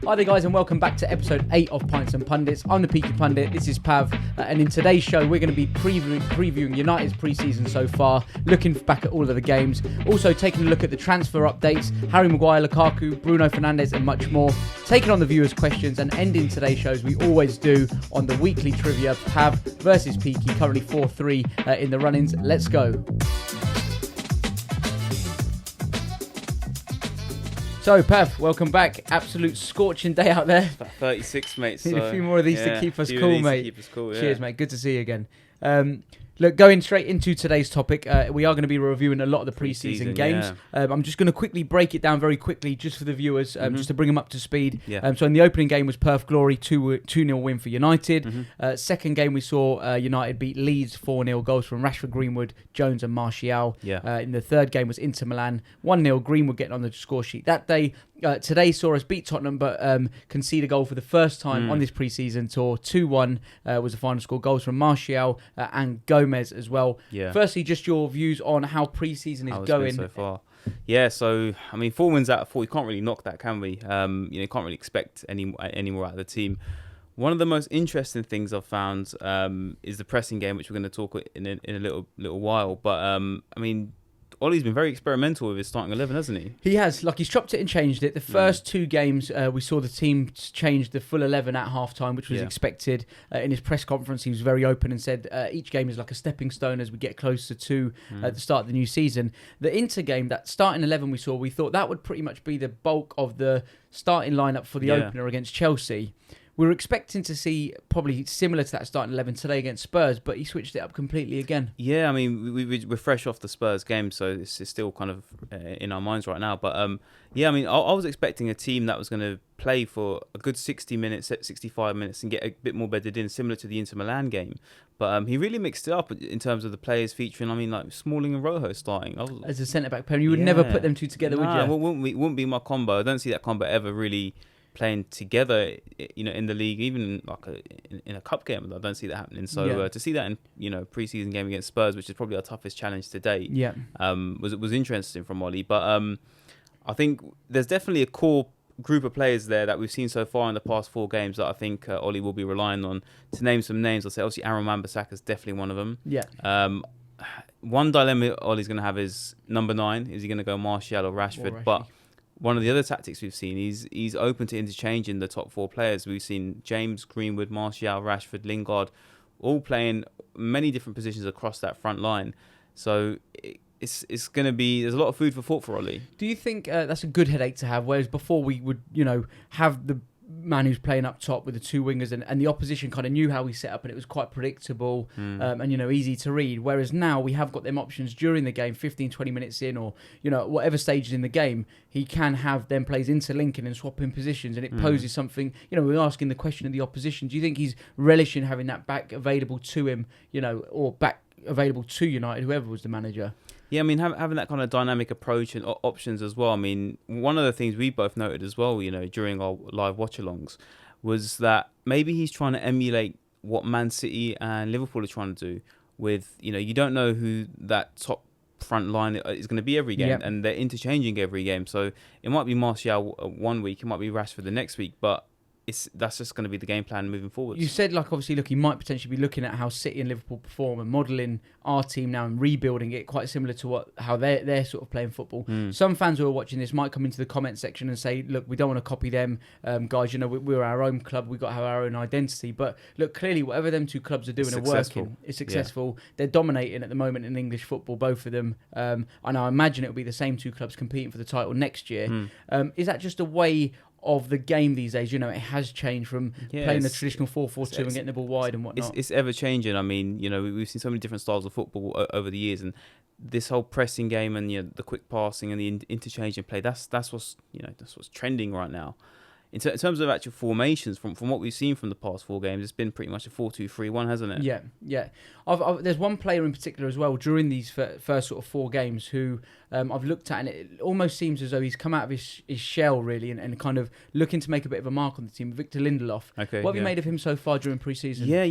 Hi there guys and welcome back to episode 8 of Pints and Pundits. I'm the Peaky Pundit, this is Pav, and in today's show we're going to be previewing United's pre-season so far, looking back at all of the games, also taking a look at the transfer updates, Harry Maguire, Lukaku, Bruno Fernandes and much more, taking on the viewers' questions and ending today's show as we always do on the weekly trivia, Pav versus Peaky, currently 4-3 in the run-ins. Let's go. So, Pav, welcome back. Absolute scorching day out there. About 36, mate. So, need a few more of these to keep us cool, mate. Yeah. Cheers, mate. Good to see you again. Look, going straight into today's topic, we are going to be reviewing a lot of the pre-season games. Yeah. I'm just going to quickly break it down very quickly just for the viewers, just to bring them up to speed. Yeah. So in the opening game was Perth Glory, 2-0 win for United. Second game we saw United beat Leeds 4-0, goals from Rashford, Greenwood, Jones and Martial. Yeah. In the third game was Inter Milan, 1-0, Greenwood getting on the score sheet that day. Today saw us beat Tottenham but concede a goal for the first time on this pre-season tour. 2-1 was the final score. Goals from Martial and Gomez as well. Yeah. Firstly, just your views on how pre-season is going so far. Yeah, so, I mean, 4 wins out of 4, you can't really knock that, can we? You can't really expect any more out of the team. One of the most interesting things I've found is the pressing game, which we're going to talk in a little while. But, I mean, Ollie's been very experimental with his starting 11, hasn't he? He has. Like, he's chopped it and changed it. The first 2 games, we saw the team change the full 11 at half-time, which was expected. In his press conference, he was very open and said each game is like a stepping stone as we get closer to the start of the new season. The Inter game, that starting 11 we thought that would pretty much be the bulk of the starting lineup for the opener against Chelsea. We were expecting to see probably similar to that starting 11 today against Spurs, but he switched it up completely again. Yeah, I mean, we're fresh off the Spurs game, so it's still kind of in our minds right now. But, yeah, I mean, I was expecting a team that was going to play for a good 60 minutes, 65 minutes and get a bit more bedded in, similar to the Inter Milan game. But he really mixed it up in terms of the players featuring, I mean, like Smalling and Rojo starting. As a centre-back pair, you would never put them two together, would you? Wouldn't be my combo. I don't see that combo ever really playing together, in the league, even like in a cup game. I don't see that happening. So to see that in pre-season game against Spurs, which is probably our toughest challenge to date, was interesting from Ollie. But I think there's definitely a core group of players there that we've seen so far in the past 4 games that I think Ollie will be relying on. To name some names, I'll say obviously Aaron Wan-Bissaka is definitely one of them. Yeah. One dilemma Ollie's going to have is number 9. Is he going to go Martial or Rashford? But one of the other tactics we've seen, he's open to interchanging the top 4 players. We've seen James, Greenwood, Martial, Rashford, Lingard, all playing many different positions across that front line. So it's going to be, there's a lot of food for thought for Ollie. Do you think that's a good headache to have? Whereas before we would, have the man who's playing up top with the 2 wingers and the opposition kind of knew how we set up and it was quite predictable and easy to read, whereas now we have got them options during the game, 15-20 minutes in or whatever stage in the game, he can have them plays interlinking and swapping positions, and it poses something. We're asking the question of the opposition, do you think he's relishing having that back available to him, or back available to United, whoever was the manager? Yeah, I mean, having that kind of dynamic approach and options as well. I mean, one of the things we both noted as well, during our live watch-alongs, was that maybe he's trying to emulate what Man City and Liverpool are trying to do with, you don't know who that top front line is going to be every game, and they're interchanging every game. So it might be Martial one week, it might be Rashford the next week, but that's just going to be the game plan moving forward. You said, obviously, he might potentially be looking at how City and Liverpool perform and modelling our team now and rebuilding it quite similar to how they're sort of playing football. Some fans who are watching this might come into the comment section and say, look, we don't want to copy them, guys, we're our own club, we've got to have our own identity. But look, clearly, whatever them 2 clubs are doing are working. It's successful. Yeah. They're dominating at the moment in English football, both of them. And I imagine it'll be the same 2 clubs competing for the title next year. Is that just a way of the game these days? It has changed from playing the traditional 4-4-2 and getting the ball wide and whatnot. It's ever changing. I mean, we've seen so many different styles of football over the years, and this whole pressing game and the quick passing and the interchanging play, that's what's trending right now. In terms of actual formations, from what we've seen from the past 4 games, it's been pretty much a 4-2-3-1, hasn't it? Yeah. There's one player in particular as well during these first sort of 4 games who I've looked at, and it almost seems as though he's come out of his shell really and kind of looking to make a bit of a mark on the team. Victor Lindelof. Okay. What have you made of him so far during pre-season? Yeah,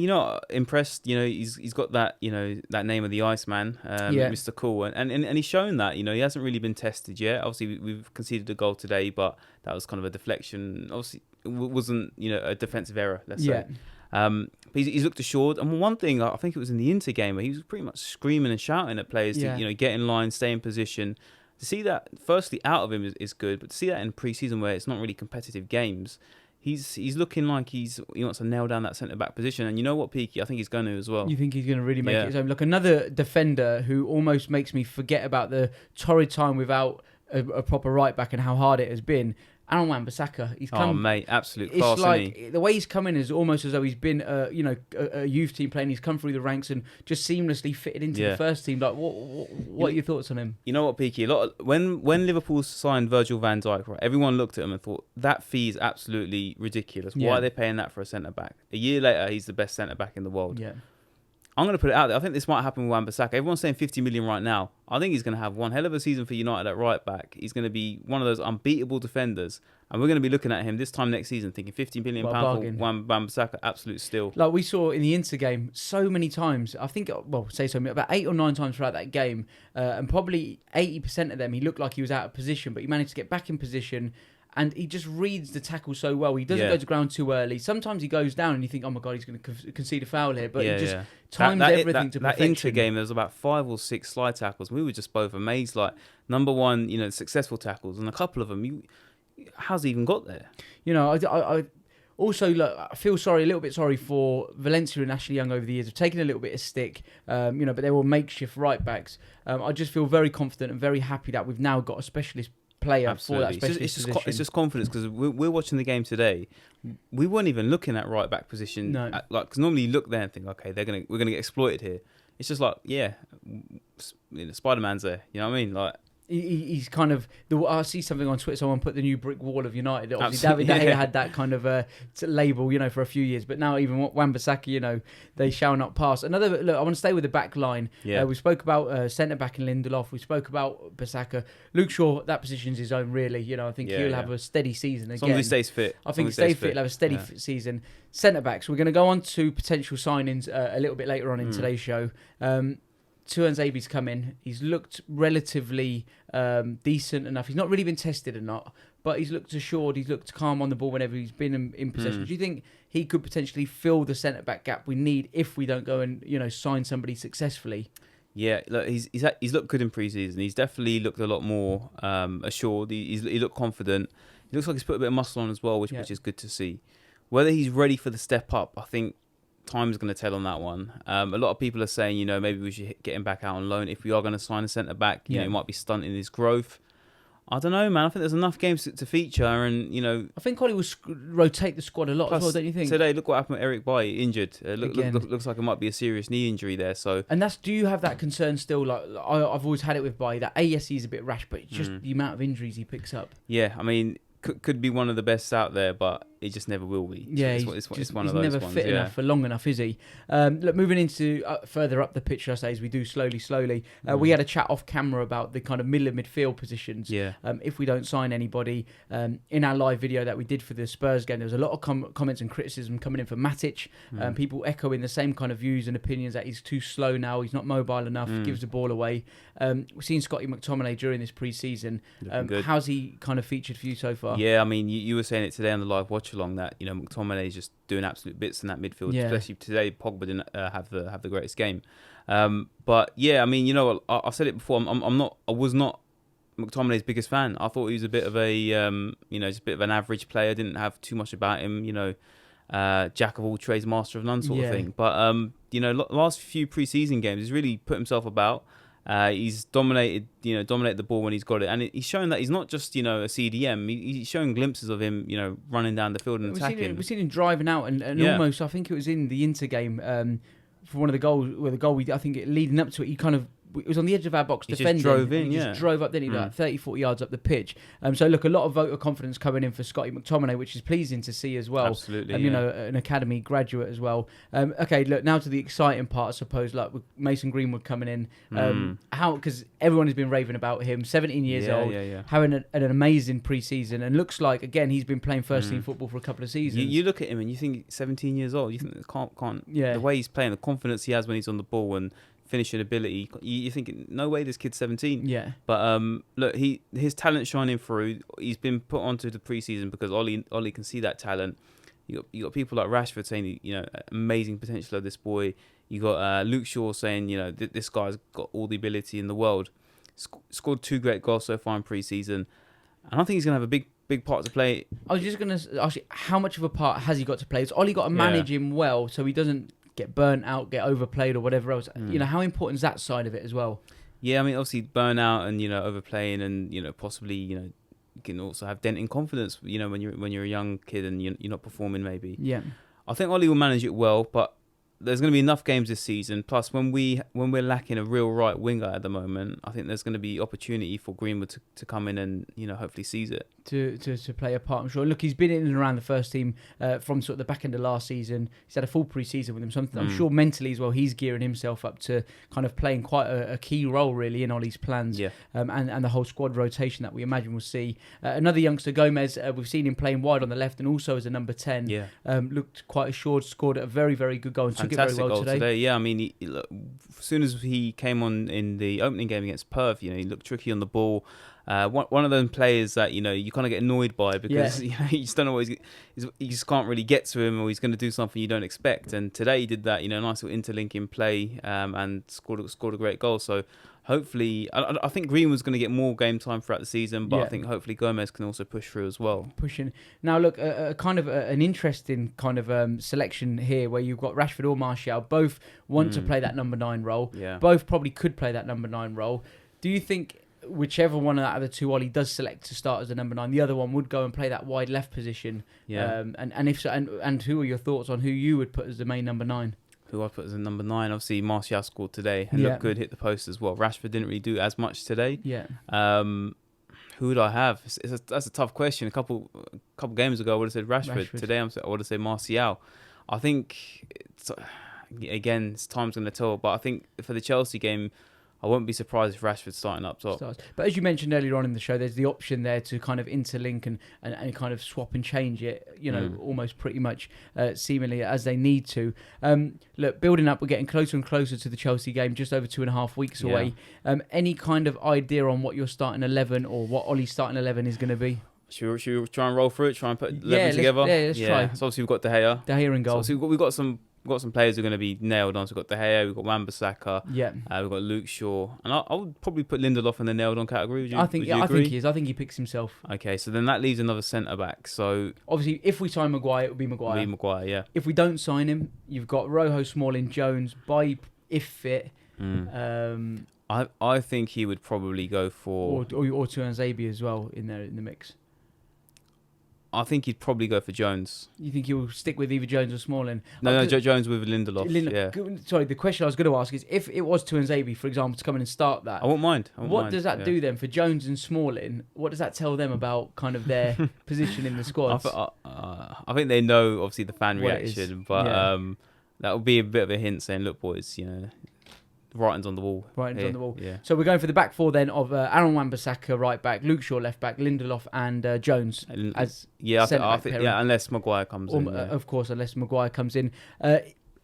impressed. He's got that that name of the Iceman, Mr. Cool, and he's shown that he hasn't really been tested yet. Obviously, we've conceded a goal today, but that was kind of a deflection. Obviously, it wasn't a defensive error. Let's say. But he's looked assured. And one thing, I think it was in the Inter game, where he was pretty much screaming and shouting at players to get in line, stay in position. To see that, firstly, out of him is good, but to see that in pre-season where it's not really competitive games, he's looking like he wants to nail down that centre-back position. And you know what, Peaky? I think he's going to as well. You think he's going to really make it his own? Look, another defender who almost makes me forget about the torrid time without a proper right-back and how hard it has been. Aaron Wan-Bissaka, he's come. Oh mate, absolute class. It's like the way he's come in is almost as though he's been, a youth team player. And he's come through the ranks and just seamlessly fitted into the first team. Like, what are your thoughts on him? You know what, Peaky? When Liverpool signed Virgil van Dijk, right, everyone looked at him and thought that fee is absolutely ridiculous. Why are they paying that for a centre back? A year later, he's the best centre back in the world. Yeah. I'm going to put it out there. I think this might happen with Wan-Bissaka. Everyone's saying 50 million right now. I think he's going to have one hell of a season for United at right back. He's going to be one of those unbeatable defenders. And we're going to be looking at him this time next season thinking 50 million pounds for Wan-Bissaka, absolute steal. Like we saw in the Inter game so many times. I think, about 8 or 9 times throughout that game. And probably 80% of them, he looked like he was out of position. But he managed to get back in position. And he just reads the tackle so well. He doesn't go to ground too early. Sometimes he goes down and you think, oh my God, he's going to concede a foul here. But he just times everything to perfection. That Inter game, there was about 5 or 6 slide tackles. We were just both amazed. Like, number one, successful tackles. And a couple of them, how's he even got there? I also, look, I feel a little bit sorry for Valencia and Ashley Young over the years. Have taken a little bit of stick, but they were makeshift right backs. I just feel very confident and very happy that we've now got a specialist player. Absolutely. For that specialist it's just confidence, because we're watching the game today. We weren't even looking at right back position. No. Because normally you look there and think, okay, we're gonna get exploited here. It's just like, Spider-Man's there. You know what I mean? Like, he's kind of I see something on Twitter. Someone put the new brick wall of United. Obviously, David De Gea had that kind of label, for a few years. But now even Wan-Bissaka, they shall not pass. I want to stay with the back line. Yeah. We spoke about centre back and Lindelof. We spoke about Bissaka. Luke Shaw, that position's his own, really. I think he'll have a steady season again. As long as he stays fit. I think stay fit. He'll have a steady season. Centre backs. We're going to go on to potential signings a little bit later on in today's show. Tuanzebe's come in. He's looked relatively decent enough. He's not really been tested or not, but he's looked assured. He's looked calm on the ball whenever he's been in possession. Do you think he could potentially fill the centre-back gap we need if we don't go and sign somebody successfully? Yeah, look, he's looked good in pre-season. He's definitely looked a lot more assured. He looked confident. He looks like he's put a bit of muscle on as well, which is good to see. Whether he's ready for the step up, I think time is going to tell on that one. A lot of people are saying, maybe we should get him back out on loan. If we are going to sign a centre back, it might be stunting his growth. I don't know, man. I think there's enough games to feature, and I think Ollie will rotate the squad a lot as well, don't you think? Today, look what happened with Eric Bailly, injured. Looks like it might be a serious knee injury there. So, and do you have that concern still? Like I've always had it with Bailly, that he's a bit rash, but it's just the amount of injuries he picks up. Yeah, I mean, could be one of the best out there, but it just never will be. Yeah, it's one of those never ones, fit enough for long enough, is he? Look, moving into further up the pitch, I say, as we do slowly. We had a chat off camera about the kind of middle of midfield positions. Yeah. If we don't sign anybody, in our live video that we did for the Spurs game, there was a lot of comments and criticism coming in for Matic. People echoing the same kind of views and opinions that he's too slow now, he's not mobile enough, gives the ball away. We've seen Scotty McTominay during this pre-season. How's he kind of featured for you so far? Yeah, I mean, you were saying it today on the live watch along that McTominay is just doing absolute bits in that midfield. Yeah. Especially today, Pogba didn't have the greatest game. But yeah, I mean, I've said it before. I was not McTominay's biggest fan. I thought he was a bit of a just a bit of an average player. Didn't have too much about him. Jack of all trades, master of none sort of thing. But last few pre-season games, he's really put himself about. He's dominated the ball when he's got it, and he's shown that he's not just a CDM. He's showing glimpses of him, running down the field and attacking. We've seen him driving out and almost. I think it was in the Inter game for one of the goals. Where the goal I think leading up to it, he kind of. It was on the edge of our box defending. Just drove in, he just drove up, didn't he? Like 30, 40 yards up the pitch. So look, a lot of vote of confidence coming in for Scotty McTominay, which is pleasing to see as well. Absolutely, an academy graduate as well. Okay, look, now to the exciting part, I suppose, like with Mason Greenwood coming in. Because everyone has been raving about him, 17 years old, having an amazing pre-season, and looks like, again, he's been playing first-team football for a couple of seasons. You look at him and you think 17 years old, you think can't the way he's playing, the confidence he has when he's on the ball and finishing ability. You're thinking, no way, this kid's 17. Yeah. But look, his talent shining through. He's been put onto the preseason because Ollie can see that talent. You got people like Rashford saying, amazing potential of this boy. You got Luke Shaw saying, this guy's got all the ability in the world. Scored 2 great goals so far in pre-season, and I think he's going to have a big part to play. I was just going to ask you, how much of a part has he got to play? Has Ollie got to manage him well so he doesn't get burnt out, get overplayed or whatever else? How important is that side of it as well? Yeah, I mean, obviously burnout and overplaying and possibly you can also have dent in confidence. When you're a young kid and you're not performing, maybe. Yeah, I think Ollie will manage it well, but there's going to be enough games this season. Plus, when we're lacking a real right winger at the moment, I think there's going to be opportunity for Greenwood to come in and hopefully seize it. To play a part, I'm sure. Look, he's been in and around the first team from sort of the back end of last season. He's had a full pre-season with him. I'm sure mentally as well, he's gearing himself up to kind of playing quite a key role really in Ollie's plans. Yeah. And the whole squad rotation that we imagine we'll see. Another youngster, Gomez, we've seen him playing wide on the left and also as a number 10. Yeah. Looked quite assured, scored a very, very good goal and took it very well goal today. Yeah, I mean, as soon as he came on in the opening game against Perth, he looked tricky on the ball. One of those players that you kind of get annoyed by because you just don't know what you just can't really get to him, or he's going to do something you don't expect. And today he did that, nice little interlinking play, and scored a great goal. So hopefully, I think Greenwood's going to get more game time throughout the season, but I think hopefully Gomez can also push through as well. Pushing now, look, kind of an interesting kind of selection here, where you've got Rashford or Martial, both want to play that number 9 role. Yeah. Both probably could play that number 9 role. Do you think whichever one out of the two Ollie does select to start as a number 9, the other one would go and play that wide left position? Yeah. And if so, and who are your thoughts on who you would put as the main number 9? Who I put as a number 9? Obviously, Martial scored today and looked good, hit the post as well. Rashford didn't really do as much today. Yeah. Who would I have? That's a tough question. A couple games ago, I would have said Rashford. Today, I would have said Martial. I think it's time's going to tell. But I think for the Chelsea game, I won't be surprised if Rashford's starting up top. But as you mentioned earlier on in the show, there's the option there to kind of interlink and kind of swap and change it, almost pretty much seemingly as they need to. Look, building up, we're getting closer and closer to the Chelsea game, just over 2.5 weeks away. Any kind of idea on what your starting 11 or what Ollie's starting 11 is going to be? Should we try and roll through it, try and put 11 together? Let's try. So obviously we've got De Gea. De Gea in goal. So we've got some players who are going to be nailed on. So we've got De Gea, we've got Wan-Bissaka, we've got Luke Shaw, and I would probably put Lindelof in the nailed on category. I think he is. I think he picks himself. Okay, so then that leaves another centre back. So obviously, if we sign Maguire, it would be Maguire. Yeah. If we don't sign him, you've got Rojo, Smalling, Jones, if fit. I think he would probably go for or Tuanzebe as well in the mix. I think he'd probably go for Jones. You think he'll stick with either Jones or Smalling? No, Jones with Lindelof. Sorry, the question I was going to ask is, if it was Tuanzebe, for example, to come in and start that, I won't mind. What does that do then for Jones and Smalling? What does that tell them about kind of their position in the squad? I think they know, obviously, the fan reaction, but that would be a bit of a hint saying, look, boys, the writing's on the wall. On the wall. Yeah. So we're going for the back four then of Aaron Wan-Bissaka right back, Luke Shaw left back, Lindelof and Jones as I think unless Maguire comes in. Of course, unless Maguire comes in.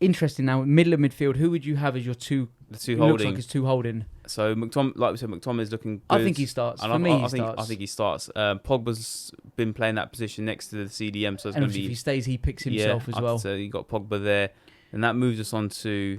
Interesting now, middle of midfield, who would you have as your two? The two holding. Looks like it's two holding. So like we said, McTominay is looking good. I think he starts. I think he starts. Pogba's been playing that position next to the CDM, so it's going to be. If he stays, he picks himself as well. So you got Pogba there. And that moves us on to,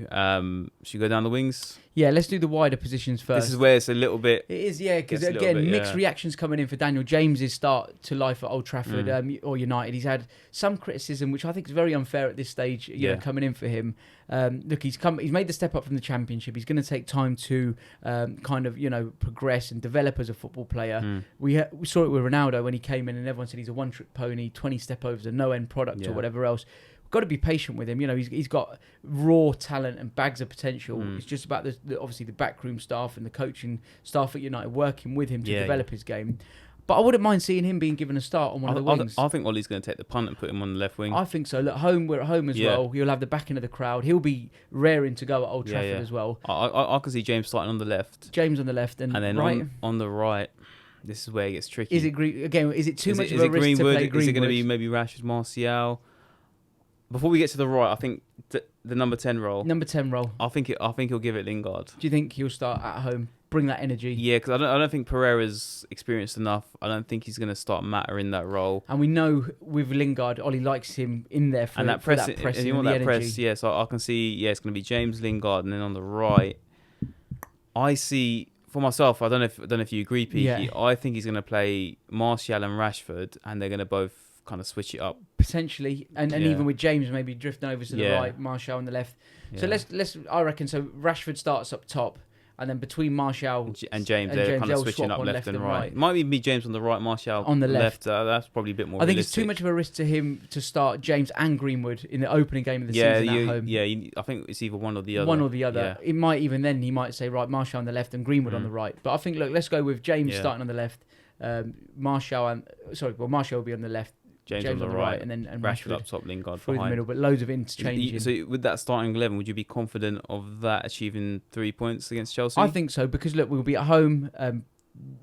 should we go down the wings? Yeah, let's do the wider positions first. This is where it's a little bit... It is, yeah, because again, mixed reactions coming in for Daniel James' start to life at Old Trafford or United. He's had some criticism, which I think is very unfair at this stage, you know, coming in for him. Look, he's made the step up from the Championship. He's going to take time to kind of, you know, progress and develop as a football player. We saw it with Ronaldo when he came in and everyone said he's a one-trick pony, 20 step overs, a no-end product or whatever else. Got to be patient with him. You know, he's got raw talent and bags of potential. It's just about obviously the backroom staff and the coaching staff at United working with him to develop his game. But I wouldn't mind seeing him being given a start on one of the wings. I think Ollie's going to take the punt and put him on the left wing. I think so. Look, we're at home as well. You'll have the backing of the crowd. He'll be raring to go at Old Trafford as well. I can see James starting on the left. James on the left and then right. on the right. This is where it gets tricky. Is it too much of a risk to play Greenwood? Is it going to be maybe Rashford, Martial? Before we get to the right, I think the number 10 role. Number 10 role. I think he'll give it Lingard. Do you think he'll start at home, bring that energy? Yeah, because I don't think Pereira's experienced enough. I don't think he's going to start Mata in that role. And we know with Lingard, Ollie likes him in there for and that press. For that press and you want that press, yeah. So I can see, yeah, it's going to be James, Lingard, and then on the right, I see for myself. I don't know if you agree, Peaky. Yeah. I think he's going to play Martial and Rashford, and they're going to both kind of switch it up potentially, and even with James maybe drifting over to the right, Martial on the left. Yeah. So let's I reckon so. Rashford starts up top. And then between Martial and James, they're kind of switching up left and right. Might even be James on the right, Martial on the left. That's probably a bit more. I think realistic. It's too much of a risk to him to start James and Greenwood in the opening game of the season at home. Yeah, I think it's either one or the other. One or the other. Yeah. It might even then he might say right, Martial on the left and Greenwood on the right. But I think let's go with James starting on the left. Martial will be on the left. James on the right, and Rashford up top, Lingard through behind. the middle, but loads of interchanges. So with that starting 11, would you be confident of that achieving 3 points against Chelsea? I think so, because look, we'll be at home.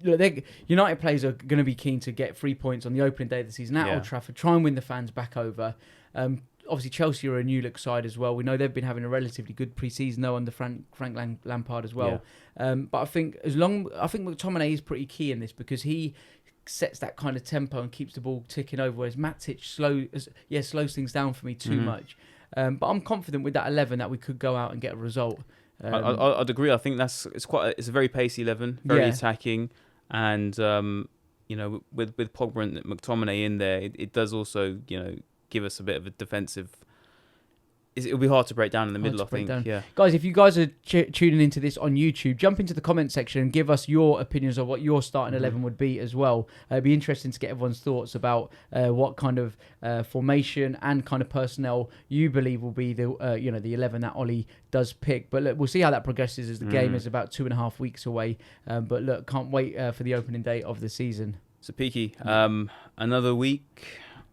United players are going to be keen to get 3 points on the opening day of the season at Old Trafford, try and win the fans back over. Obviously, Chelsea are a new look side as well. We know they've been having a relatively good pre-season though under Frank Lampard as well. Yeah. But I think McTominay is pretty key in this because he sets that kind of tempo and keeps the ball ticking over, whereas Matic slows things down for me too much. But I'm confident with that 11 that we could go out and get a result. I'd agree. I think it's a very pacey 11, very attacking, and with Pogba and McTominay in there, it does also give us a bit of a defensive. It'll be hard to break down in the middle, I think. Yeah. Guys, if you guys are tuning into this on YouTube, jump into the comment section and give us your opinions of what your starting 11 would be as well. It'd be interesting to get everyone's thoughts about what kind of formation and kind of personnel you believe will be the 11 that Ollie does pick. But look, we'll see how that progresses as the game is about 2.5 weeks away. But look, can't wait for the opening day of the season. So Peaky, another week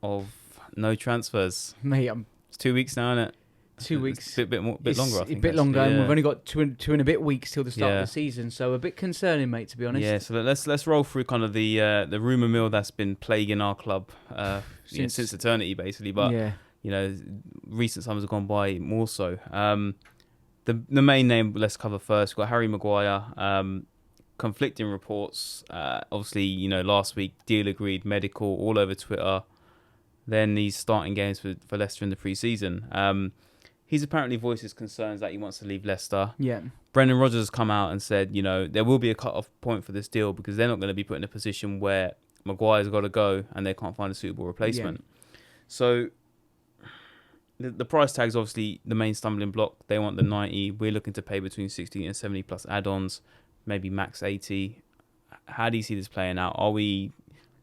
of no transfers. Mate, it's 2 weeks now, isn't it? 2 weeks. It's a bit longer, I think. A bit longer, and we've only got two and a bit weeks till the start of the season, so a bit concerning, mate, to be honest. Yeah, so let's roll through kind of the rumour mill that's been plaguing our club since eternity, basically. But recent times have gone by more so. The main name let's cover first. We've got Harry Maguire. Conflicting reports. Obviously, last week deal agreed, medical all over Twitter. Then he's starting games for Leicester in the pre-season. He's apparently voiced his concerns that he wants to leave Leicester. Yeah. Brendan Rodgers has come out and said, there will be a cut-off point for this deal because they're not going to be put in a position where Maguire's got to go and they can't find a suitable replacement. Yeah. So the price tag's obviously the main stumbling block. They want the 90. We're looking to pay between 60 and 70 plus add-ons, maybe max 80. How do you see this playing out? Are we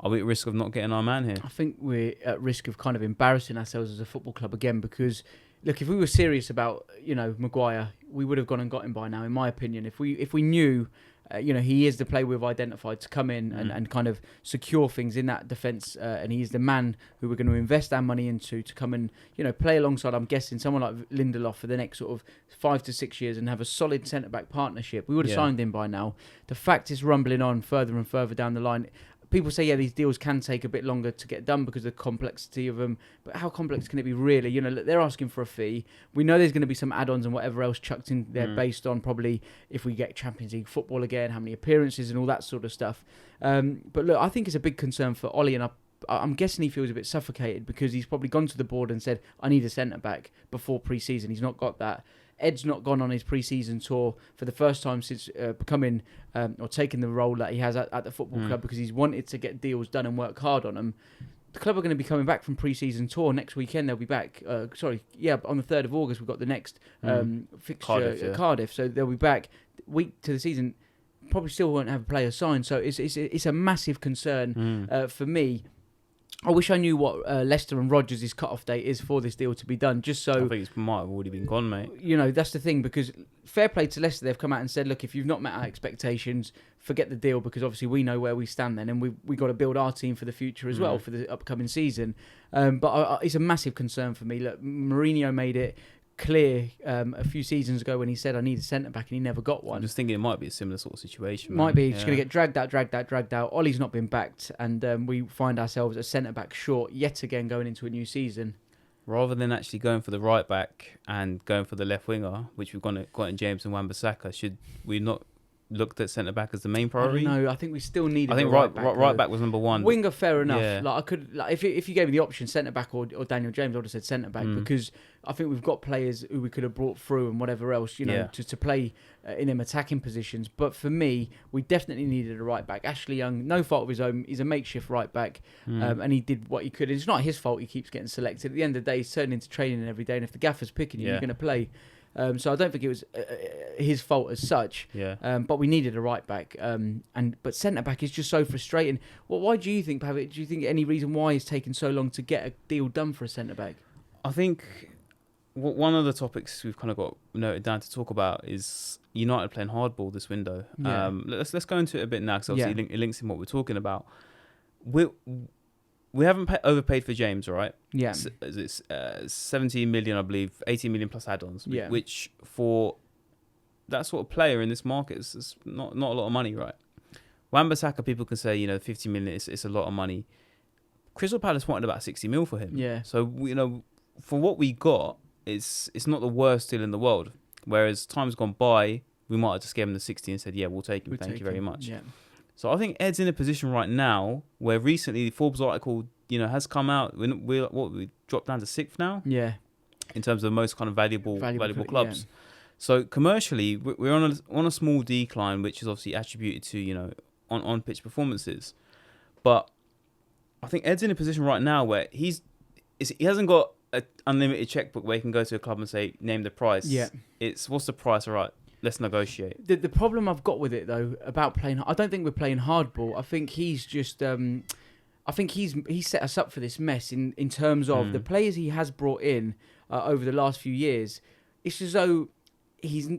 at risk of not getting our man here? I think we're at risk of kind of embarrassing ourselves as a football club again because, look, if we were serious about, Maguire, we would have gone and got him by now, in my opinion. If we knew, he is the player we've identified to come in and kind of secure things in that defence, and he's the man who we're going to invest our money into to come and, play alongside, I'm guessing, someone like Lindelof for the next sort of 5 to 6 years and have a solid centre-back partnership. We would have signed him by now. The fact is rumbling on further and further down the line. People say, these deals can take a bit longer to get done because of the complexity of them. But how complex can it be, really? They're asking for a fee. We know there's going to be some add-ons and whatever else chucked in there based on probably if we get Champions League football again, how many appearances and all that sort of stuff. But look, I think it's a big concern for Ollie, and I'm guessing he feels a bit suffocated because he's probably gone to the board and said, I need a centre-back before pre-season. He's not got that. Ed's not gone on his pre-season tour for the first time since becoming or taking the role that he has at the football club because he's wanted to get deals done and work hard on them. The club are going to be coming back from pre-season tour next weekend. They'll be back. On the 3rd of August we've got the next fixture Cardiff. So they'll be back week to the season. Probably still won't have a player signed. So it's a massive concern for me. I wish I knew what Leicester and Rodgers' cut-off date is for this deal to be done, just so... I think it might have already been gone, mate. That's the thing, because fair play to Leicester, they've come out and said, look, if you've not met our expectations, forget the deal, because obviously we know where we stand then, and we got to build our team for the future as well, for the upcoming season. But it's a massive concern for me. Look, Mourinho made it clear a few seasons ago when he said I need a centre-back and he never got one. I'm just thinking it might be a similar sort of situation. Might be. He's going to get dragged out. Ollie's not been backed and we find ourselves a centre-back short yet again going into a new season. rather than actually going for the right back and going for the left winger, which we've got in James and Wan-Bissaka, should we not looked at centre back as the main priority? I don't know. I think we still needed. I think right back was number one. Winger, fair enough. Yeah. Like I could, like if you gave me the option, centre back or Daniel James, I would have said centre back because I think we've got players who we could have brought through and whatever else, to play in them attacking positions. But for me, we definitely needed a right back. Ashley Young, no fault of his own, he's a makeshift right back, and he did what he could. It's not his fault he keeps getting selected. At the end of the day, he's turning into training every day, and if the gaffer's picking you, you're going to play. So I don't think it was his fault as such. Yeah. But we needed a right back. But centre back is just so frustrating. Well, why do you think, Pavic? Do you think any reason why it's taken so long to get a deal done for a centre back? I think one of the topics we've kind of got noted down to talk about is United playing hardball this window. Yeah. Let's go into it a bit now because obviously it links in what we're talking about. We haven't overpaid for James, right? Yeah. It's 17 million, I believe, 18 million plus add-ons, which for that sort of player in this market is not a lot of money, right? Wan-Bissaka, people can say, 50 million it's a lot of money. Crystal Palace wanted about 60 mil for him. Yeah. So, for what we got, it's not the worst deal in the world. Whereas time's gone by, we might have just given him the 60 and said, yeah, we'll take him. Thank you very much. Yeah. So I think Ed's in a position right now where recently the Forbes article, has come out. We dropped down to 6th now. Yeah. In terms of the most kind of valuable clubs. Yeah. So commercially, we're on a small decline, which is obviously attributed to on pitch performances. But I think Ed's in a position right now where he hasn't got an unlimited checkbook where he can go to a club and say name the price. Yeah. It's what's the price? All right. Let's negotiate. The problem I've got with it though about playing, I don't think we're playing hardball. I think he's just, I think he's set us up for this mess in terms of the players he has brought in over the last few years. It's as though he's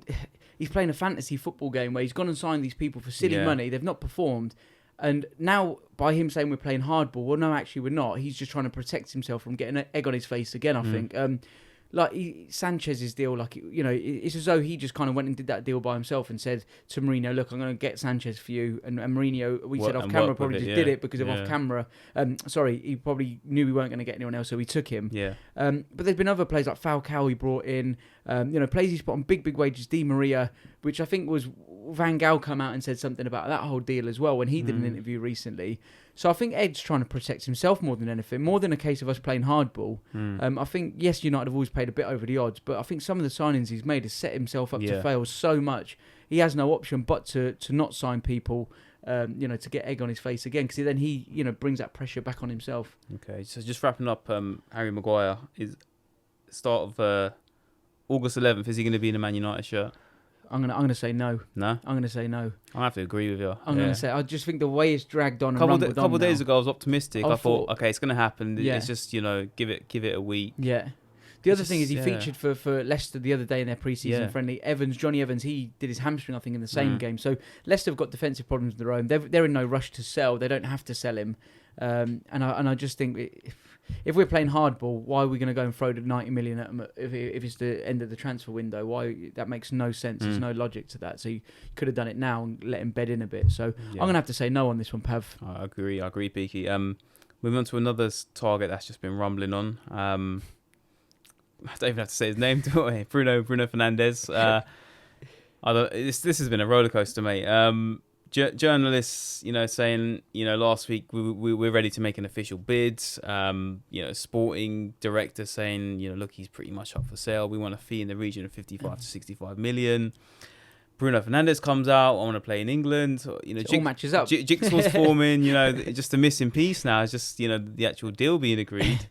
playing a fantasy football game where he's gone and signed these people for silly money. They've not performed, and now by him saying we're playing hardball, well, no, actually we're not. He's just trying to protect himself from getting an egg on his face again. I think. Sanchez's deal, it's as though he just kind of went and did that deal by himself and said to Mourinho, look, I'm going to get Sanchez for you. And Mourinho, said off camera, probably did it because of off camera. He probably knew we weren't going to get anyone else, so he took him. Yeah. But there's been other players like Falcao he brought in, players he's put on big wages, Di Maria, which I think was Van Gaal come out and said something about that whole deal as well when he did an interview recently. So I think Ed's trying to protect himself more than anything, more than a case of us playing hardball. I think, yes, United have always paid a bit over the odds, but I think some of the signings he's made has set himself up to fail so much. He has no option but to not sign people, to get egg on his face again, because then he brings that pressure back on himself. Okay, so just wrapping up, Harry Maguire is start of August 11th. Is he going to be in a Man United shirt? I'm gonna say no. No? I'm gonna say no. I have to agree with you. I'm gonna say I just think the way it's dragged on. A couple of days ago, I was optimistic. I thought, okay, it's gonna happen. Yeah. It's just give it a week. Yeah. The other thing is he featured for Leicester the other day in their pre-season friendly. Johnny Evans, he did his hamstring, I think, in the same game. So Leicester have got defensive problems of their own. They're in no rush to sell. They don't have to sell him. And I just think if we're playing hardball, why are we going to go and throw the 90 million at them if it's the end of the transfer window? Why? That makes no sense. There's no logic to that. So you could have done it now and let him bed in a bit. So I'm going to have to say no on this one, Pav. I agree, Peaky. Moving on to another target that's just been rumbling on. I don't even have to say his name, do I? Bruno Fernandes. This has been a roller coaster, mate. Journalists, saying, last week we're ready to make an official bid. Sporting director saying, look, he's pretty much up for sale. We want a fee in the region of 55 to 65 million. Bruno Fernandes comes out. I want to play in England. It all matches up. Jigsaw's forming. Just a missing piece now. It's just the actual deal being agreed.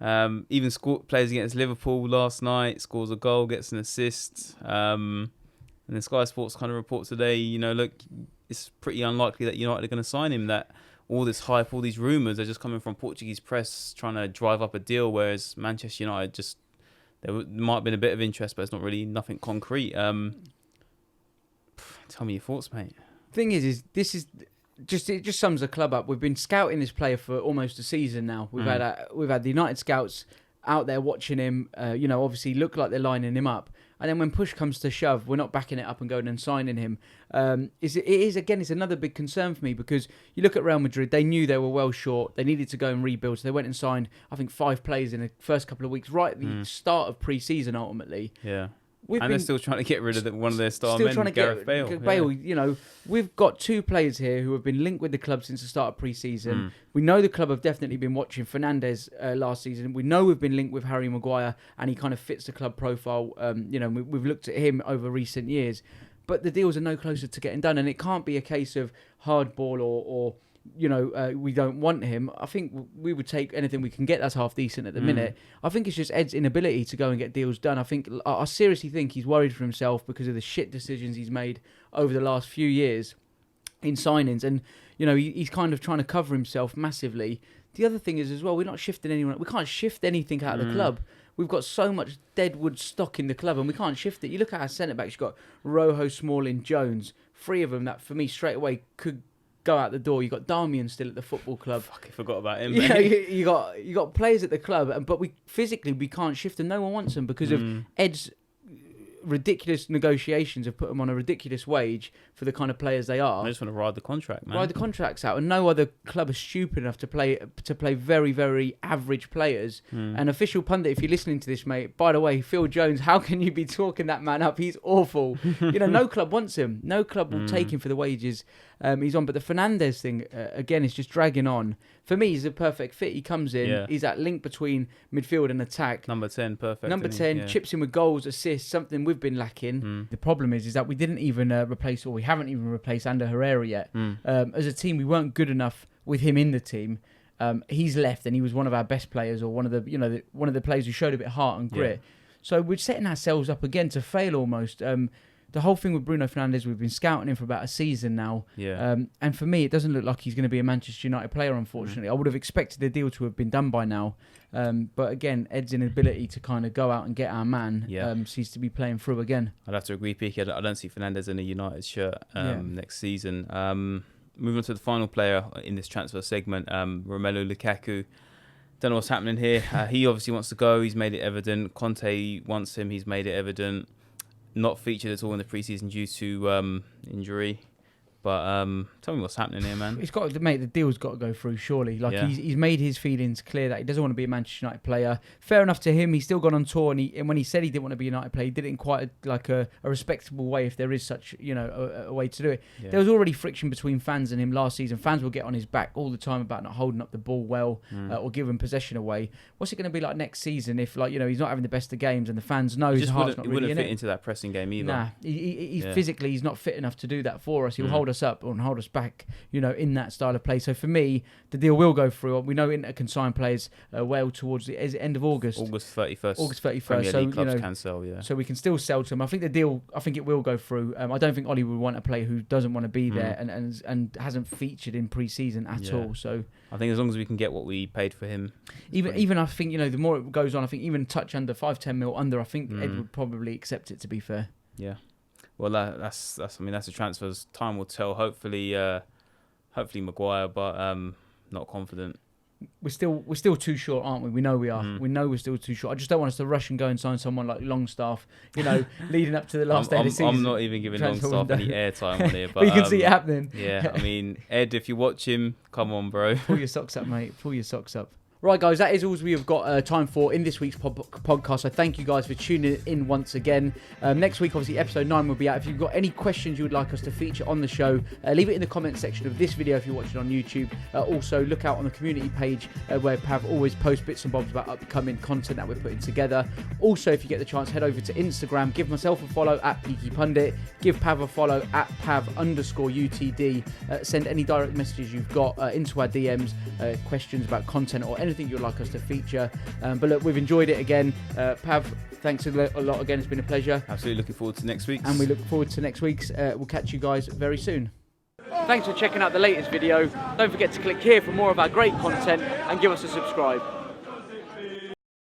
Even plays against Liverpool last night. Scores a goal, gets an assist. And then Sky Sports kind of reports today. Look, it's pretty unlikely that United are going to sign him. That all this hype, all these rumours are just coming from Portuguese press trying to drive up a deal, whereas Manchester United there might have been a bit of interest, but it's not really nothing concrete. Tell me your thoughts, mate. Thing is this is just it just sums the club up. We've been scouting this player for almost a season now. We've had the United scouts out there watching him. Obviously look like they're lining him up. and then when push comes to shove, we're not backing it up and going and signing him. It's another big concern for me, because you look at Real Madrid, they knew they were well short, they needed to go and rebuild, so they went and signed, I think, 5 players in the first couple of weeks, right at the start of pre-season ultimately. Yeah. They're still trying to get rid of one of their star men, Gareth Bale. You know, we've got 2 players here who have been linked with the club since the start of pre-season. We know the club have definitely been watching Fernandes last season. We know we've been linked with Harry Maguire, and he kind of fits the club profile. You know, we've looked at him over recent years. But the deals are no closer to getting done, and it can't be a case of hardball or you know, we don't want him. I think we would take anything we can get that's half decent at the minute. I think it's just Ed's inability to go and get deals done. I seriously think he's worried for himself because of the shit decisions he's made over the last few years in signings, and you know, he's kind of trying to cover himself massively. The other thing is as well, we're not shifting anyone. We can't shift anything out of the club. We've got so much deadwood stock in the club, and we can't shift it. You look at our centre backs. You've got Rojo, Smalling, Jones. 3 of them that, for me, straight away could go out the door. You got Darmian still at the football club. Fuck, I forgot about him. Yeah, you got players at the club, but we can't shift them. No one wants them because of Ed's ridiculous negotiations have put them on a ridiculous wage for the kind of players they are. I just want to ride the contract, man. Ride the contracts out, and no other club is stupid enough to play very, very average players. And official pundit, if you're listening to this, mate, by the way, Phil Jones, how can you be talking that man up? He's awful. You know, no club wants him. No club will take him for the wages he's on. But the Fernandes thing, again, is just dragging on. For me, he's a perfect fit. He comes in, he's that link between midfield and attack. Number 10, perfect. Number 10, chips in with goals, assists, something we've been lacking. The problem is that we didn't even replace, or we haven't even replaced Ander Herrera yet. As a team, we weren't good enough with him in the team. He's left, and he was one of our best players, or one of the players who showed a bit of heart and grit. So we're setting ourselves up again to fail almost. The whole thing with Bruno Fernandes, we've been scouting him for about a season now. And for me, it doesn't look like he's going to be a Manchester United player, unfortunately. I would have expected the deal to have been done by now. But again, Ed's inability to kind of go out and get our man seems to be playing through again. I'd have to agree, Peaky. I don't see Fernandes in a United shirt next season. Moving on to the final player in this transfer segment, Romelu Lukaku. Don't know what's happening here. He obviously wants to go. He's made it evident. Conte wants him. He's made it evident. Not featured at all in the preseason due to injury. But tell me what's happening here, man. It's got to, mate. The deal's got to go through, surely. Like he's made his feelings clear that he doesn't want to be a Manchester United player. Fair enough to him. He's still gone on tour, and when he said he didn't want to be a United player, he did it in quite a respectable way, if there is such a way to do it. There was already friction between fans and him last season. Fans will get on his back all the time about not holding up the ball well or giving possession away. What's it going to be like next season if he's not having the best of games and the fans know his heart's not really in it? He wouldn't fit into that pressing game either. Nah, he's physically he's not fit enough to do that for us. He'll hold us up and hold us back, in that style of play. So for me, the deal will go through. We know Inter can sign players well towards the end of August. August 31st. August 31st. Premier League clubs can sell, So we can still sell to them. I think it will go through. I don't think Ollie would want a player who doesn't want to be there and hasn't featured in pre-season at all. So I think as long as we can get what we paid for him. Even I think, the more it goes on, I think even touch under 5-10 mil under, I think Ed would probably accept it, to be fair. Yeah. Well, that's the transfers. Time will tell. Hopefully Maguire, but not confident. We're still too short, aren't we? We know we are. We know we're still too short. I just don't want us to rush and go and sign someone like Longstaff, leading up to the last day of the season. I'm not even giving Longstaff any airtime on here. But you can see it happening. Yeah, I mean, Ed, if you watch him, come on, bro. Pull your socks up, mate. Pull your socks up. Right, guys, that is all we have got time for in this week's podcast. So thank you guys for tuning in once again. Next week, obviously, episode 9 will be out. If you've got any questions you would like us to feature on the show, leave it in the comments section of this video if you're watching on YouTube. Also, look out on the community page where Pav always posts bits and bobs about upcoming content that we're putting together. Also, if you get the chance, head over to Instagram. Give myself a follow at Peaky Pundit. Give Pav a follow at Pav_UTD. Send any direct messages you've got into our DMs, questions about content or anything you'd like us to feature. But look, we've enjoyed it again. Pav, thanks a lot again. It's been a pleasure. Absolutely looking forward to next week's. And we look forward to next week's. We'll catch you guys very soon. Thanks for checking out the latest video. Don't forget to click here for more of our great content and give us a subscribe.